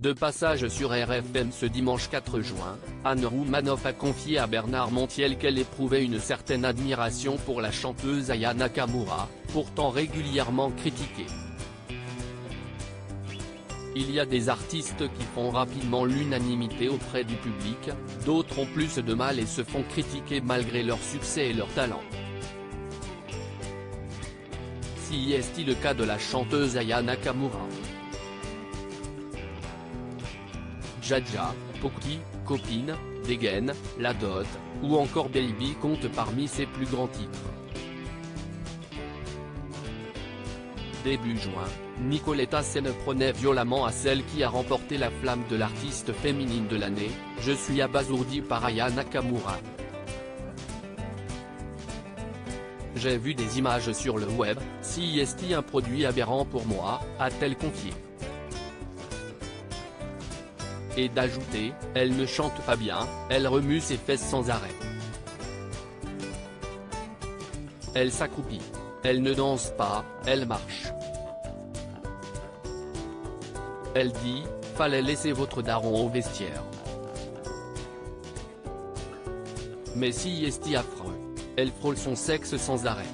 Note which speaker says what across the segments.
Speaker 1: De passage sur RFM ce dimanche 4 juin, Anne Roumanoff a confié à Bernard Montiel qu'elle éprouvait une certaine admiration pour la chanteuse Aya Nakamura, pourtant régulièrement critiquée. Il y a des artistes qui font rapidement l'unanimité auprès du public, d'autres ont plus de mal et se font critiquer malgré leur succès et leur talent. Si est-il le cas de la chanteuse Aya Nakamura? Jaja, Poki, Copine, Dégaine, La Dot, ou encore Baby comptent parmi ses plus grands titres. Début juin, Nicoletta s'en prenait violemment à celle qui a remporté la flamme de l'artiste féminine de l'année. Je suis abasourdi par Aya Nakamura. J'ai vu des images sur le web, si est un produit aberrant pour moi, a-t-elle confié. Et d'ajouter, elle ne chante pas bien, elle remue ses fesses sans arrêt. Elle s'accroupit. Elle ne danse pas, elle marche. Elle dit, fallait laisser votre daron au vestiaire. Mais si est affreux. Elle frôle son sexe sans arrêt.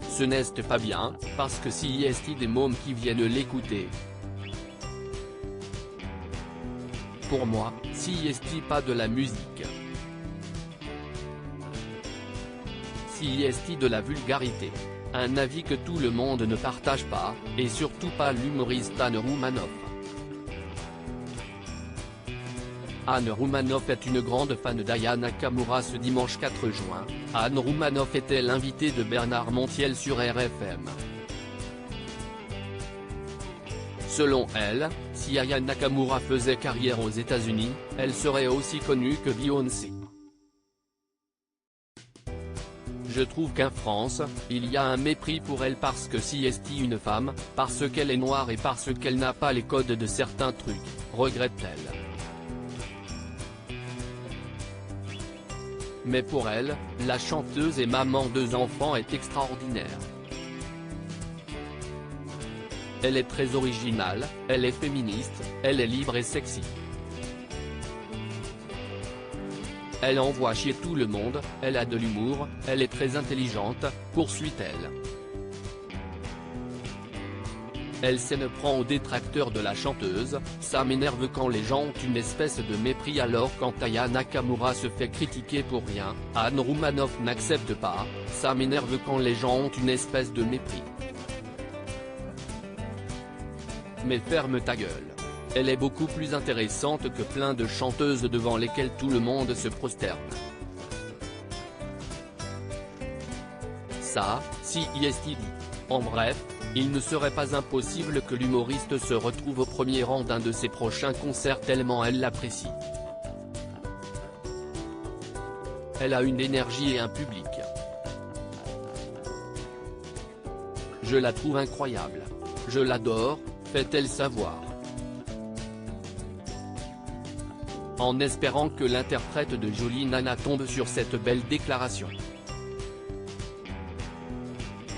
Speaker 1: Ce n'est pas bien, parce que si est des mômes qui viennent l'écouter. Pour moi, si est pas de la musique. Si est de la vulgarité. Un avis que tout le monde ne partage pas, et surtout pas l'humoriste Anne Roumanoff. Anne Roumanoff est une grande fan d'Aya Nakamura. Ce dimanche 4 juin, Anne Roumanoff était l'invitée de Bernard Montiel sur RFM. Selon elle, si Aya Nakamura faisait carrière aux États-Unis, elle serait aussi connue que Beyoncé. Je trouve qu'en France, il y a un mépris pour elle parce que si est une femme, parce qu'elle est noire et parce qu'elle n'a pas les codes de certains trucs, regrette-t-elle. Mais pour elle, la chanteuse et maman de 2 enfants est extraordinaire. Elle est très originale, elle est féministe, elle est libre et sexy. Elle envoie chier tout le monde, elle a de l'humour, elle est très intelligente, poursuit-elle. Elle s'en prend aux détracteurs de la chanteuse, ça m'énerve quand les gens ont une espèce de mépris alors quand Aya Nakamura se fait critiquer pour rien, Anne Roumanoff n'accepte pas, ça m'énerve quand les gens ont une espèce de mépris. Mais ferme ta gueule. Elle est beaucoup plus intéressante que plein de chanteuses devant lesquelles tout le monde se prosterne. Ça, si est dit. En bref, il ne serait pas impossible que l'humoriste se retrouve au premier rang d'un de ses prochains concerts tellement elle l'apprécie. Elle a une énergie et un public. Je la trouve incroyable. Je l'adore, fait-elle savoir. En espérant que l'interprète de Jolie Nana tombe sur cette belle déclaration.